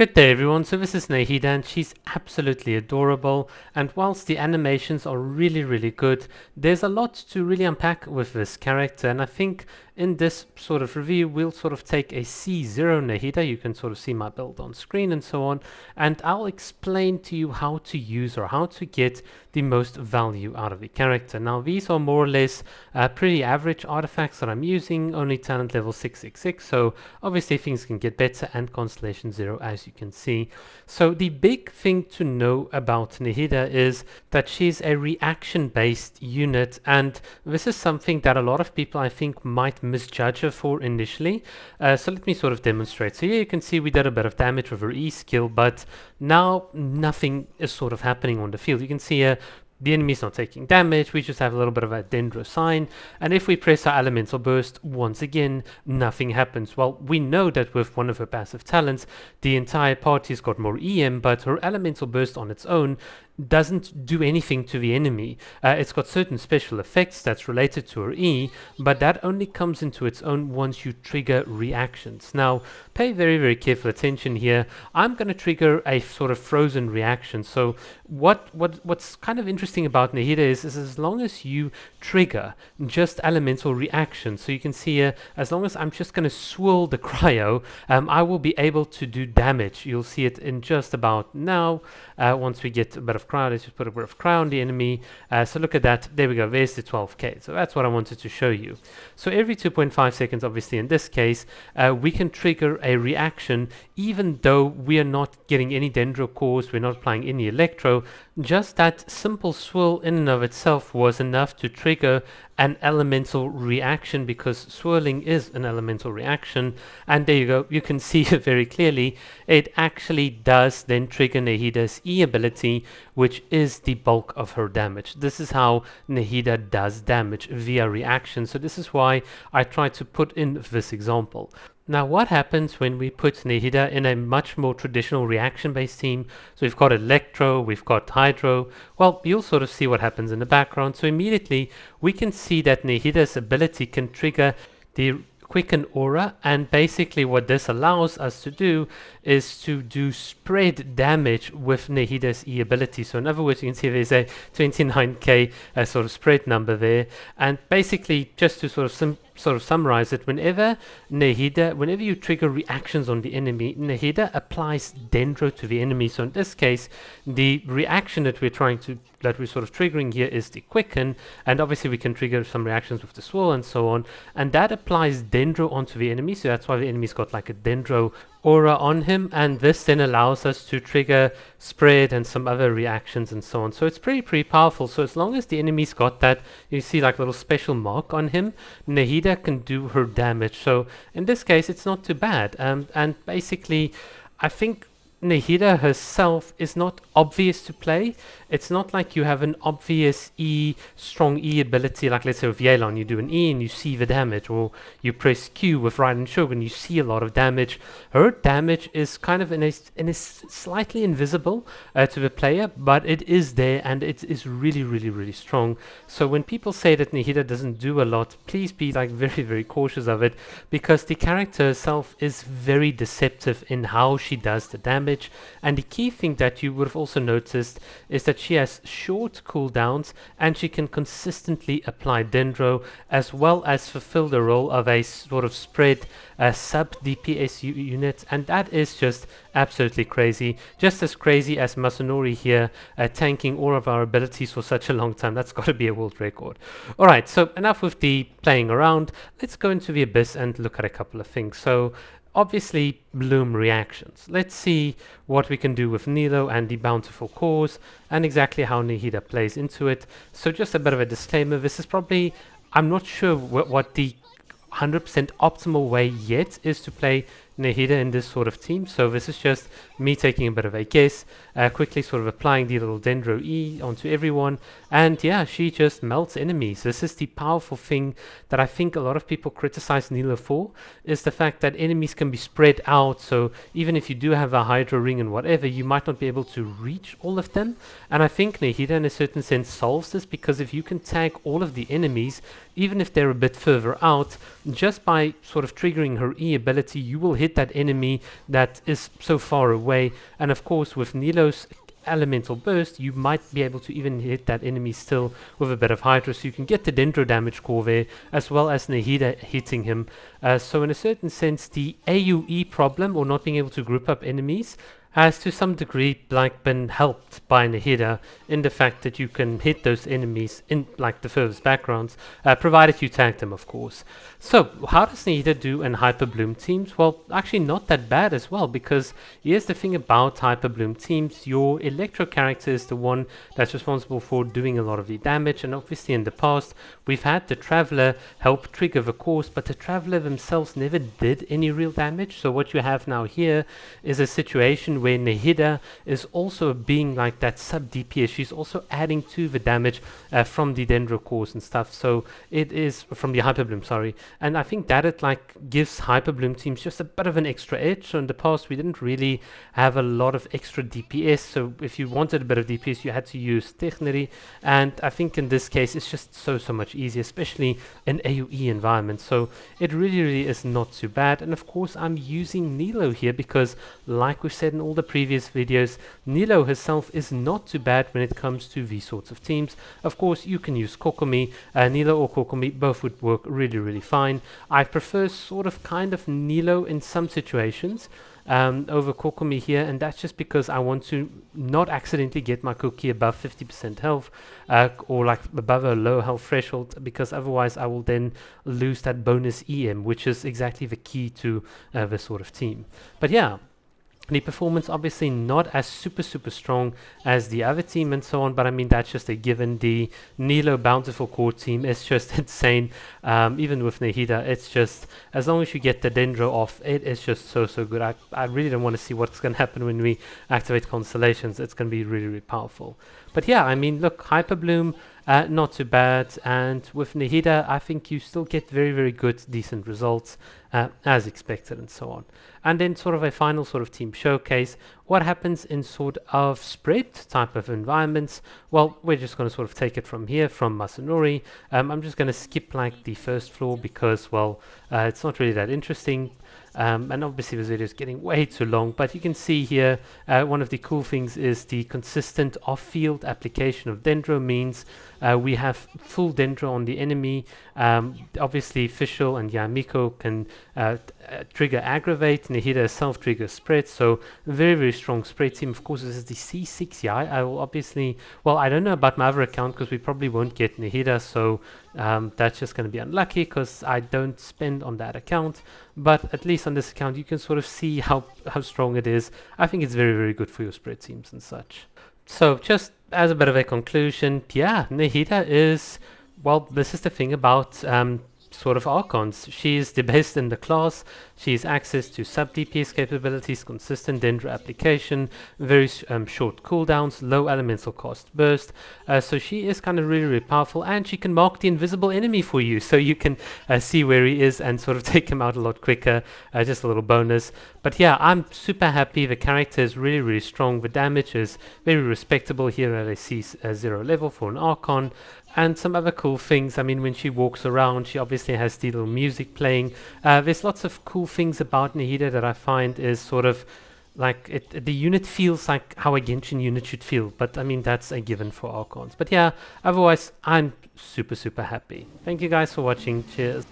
Good day everyone, so this is Nahida and she's absolutely adorable, and whilst the animations are really good, there's a lot to really unpack with this character, and I think in this sort of review we'll sort of take a C0 Nahida. You can sort of see my build on screen and so on, and I'll explain to you how to use or how to get the most value out of the character. Now these are more or less pretty average artifacts that I'm using, only talent level 666, so obviously things can get better, and constellation 0 as you can see. So the big thing to know about Nahida is that she's a reaction based unit, and this is something that a lot of people I think might misjudge her for initially. So let me sort of demonstrate. So here you can see we did a bit of damage with her E skill, but now nothing is sort of happening on the field. You can see here the enemy's not taking damage, we just have a little bit of a dendro sign, and if we press our elemental burst once again, nothing happens. Well, we know that with one of her passive talents the entire party's got more EM, but her elemental burst on its own doesn't do anything to the enemy. It's got certain special effects that's related to her E, but that only comes into its own once you trigger reactions. Now pay very careful attention here. I'm going to trigger a sort of frozen reaction. So what's kind of interesting about Nahida is as long as you trigger just elemental reactions, so you can see here, as long as I'm just going to swirl the cryo, I will be able to do damage. You'll see it in just about now. Once we get a bit of cryo, let's just put a bit of cryo on the enemy. So look at that, there we go, there's the 12k. So that's what I wanted to show you. So every 2.5 seconds, obviously in this case, we can trigger a reaction even though we are not getting any dendro cores, we're not applying any electro. Just that simple swirl in and of itself was enough to trigger an elemental reaction, because swirling is an elemental reaction. And there you go, you can see it very clearly. It actually does then trigger Nahida's E ability, which is the bulk of her damage. This is how Nahida does damage, via reaction. So this is why I tried to put in this example. Now what happens when we put Nahida in a much more traditional reaction based team? So we've got Electro, we've got Hydro. Well, you'll sort of see what happens in the background. So immediately we can see that Nahida's ability can trigger the Quicken Aura, and basically what this allows us to do is to do spread damage with Nahida's E ability. So in other words, you can see there's a 29k sort of spread number there, and basically just to sort of summarize it, whenever you trigger reactions on the enemy, Nahida applies dendro to the enemy. So in this case, the reaction that we're sort of triggering here is the quicken, and obviously we can trigger some reactions with the swirl and so on, and that applies dendro onto the enemy. So that's why the enemy's got like a dendro aura on him, and this then allows us to trigger spread and some other reactions and so on. So it's pretty powerful. So as long as the enemy's got that, you see like a little special mark on him, Nahida can do her damage. So in this case it's not too bad, and basically I think Nahida herself is not obvious to play. It's not like you have an obvious strong E ability, like let's say with Yelan, you do an E and you see the damage, or you press Q with Raiden Shogun, you see a lot of damage. Her damage is kind of in a slightly invisible to the player, but it is there, and it is really strong. So when people say that Nahida doesn't do a lot, please be like very cautious of it, because the character herself is very deceptive in how she does the damage. And the key thing that you would have also noticed is that she has short cooldowns, and she can consistently apply dendro, as well as fulfill the role of a sort of spread sub DPS unit, and that is just absolutely crazy. Just as crazy as Masanori here tanking all of our abilities for such a long time. That's got to be a world record. Alright, so enough with the playing around. Let's go into the abyss and look at a couple of things. So obviously bloom reactions. Let's see what we can do with Nilo and the bountiful cores, and exactly how Nahida plays into it. So just a bit of a disclaimer, this is probably, I'm not sure what the 100% optimal way yet is to play Nahida in this sort of team. So this is just me taking a bit of a guess, quickly sort of applying the little dendro E onto everyone, and yeah, she just melts enemies. This is the powerful thing that I think a lot of people criticize Nilo for, is the fact that enemies can be spread out. So even if you do have a Hydro ring and whatever, you might not be able to reach all of them. And I think Nahida in a certain sense solves this, because if you can tag all of the enemies, even if they're a bit further out, just by sort of triggering her E ability, you will hit hit that enemy that is so far away. And of course, with Nilo's elemental burst, you might be able to even hit that enemy still with a bit of Hydra, so you can get the Dendro damage core there, as well as Nahida hitting him. So in a certain sense, the AoE problem, or not being able to group up enemies, has to some degree been helped by Nahida in the fact that you can hit those enemies in the furthest backgrounds, provided you tag them, of course. So how does Nahida do in Hyper Bloom teams? Well, actually not that bad as well, because here's the thing about Hyper Bloom teams: your Electro character is the one that's responsible for doing a lot of the damage, and obviously in the past we've had the Traveler help trigger the cores, but the Traveler themselves never did any real damage. So what you have now here is a situation where Nahida is also being like that sub DPS. She's also adding to the damage from the Dendro cores and stuff. So it is from the Hyper Bloom, sorry. And I think that it gives Hyper Bloom teams just a bit of an extra edge. So in the past we didn't really have a lot of extra DPS. So if you wanted a bit of DPS, you had to use Technery. And I think in this case it's just so much easier, especially in AoE environments. So it really is not too bad. And of course I'm using Nilo here because, like we've said in all the previous videos, Nilo herself is not too bad when it comes to these sorts of teams. Of course you can use Kokomi, Nilo or Kokomi, both would work really fine. I prefer kind of Nilo in some situations over Kokomi here, and that's just because I want to not accidentally get my cookie above 50% health or above a low health threshold, because otherwise I will then lose that bonus EM, which is exactly the key to this sort of team. But yeah, the performance obviously not as super strong as the other team and so on, but I mean that's just a given. The Nilo Bountiful Core team is just insane. Even with Nahida, it's just, as long as you get the Dendro off, it is just so good. I really don't want to see what's going to happen when we activate Constellations. It's going to be really powerful. But yeah, I mean, look, Hyper Bloom, not too bad, and with Nahida I think you still get very good, decent results as expected and so on. And then sort of a final sort of team showcase. What happens in sort of spread type of environments? Well, we're just going to sort of take it from here, from Masanori. I'm just going to skip the first floor because, well, it's not really that interesting. And obviously this video is getting way too long, but you can see here one of the cool things is the consistent off-field application of Dendro means we have full Dendro on the enemy. Obviously Fischl and Yamiko can trigger Aggravate, Nahida herself triggers Spread, so very strong spread team. Of course this is the C6 guy. I will obviously, well, I don't know about my other account because we probably won't get Nahida, so that's just going to be unlucky because I don't spend on that account. But at least on this account you can sort of see how strong it is. I think it's very good for your spread teams and such. So just as a bit of a conclusion, yeah, Nahida is, well, this is the thing about sort of Archons. She's the best in the class. She has access to sub DPS capabilities, consistent Dendro application, very short cooldowns, low elemental cost burst. So she is kind of really powerful, and she can mark the invisible enemy for you, so you can see where he is and sort of take him out a lot quicker. Just a little bonus. But yeah, I'm super happy. The character is really strong. The damage is very respectable here at a C0 level for an Archon. And some other cool things, I mean, when she walks around, she obviously has the little music playing. There's lots of cool things about Nahida that I find is sort of like the unit feels like how a Genshin unit should feel. But I mean, that's a given for Archons. But yeah, otherwise, I'm super happy. Thank you guys for watching. Cheers.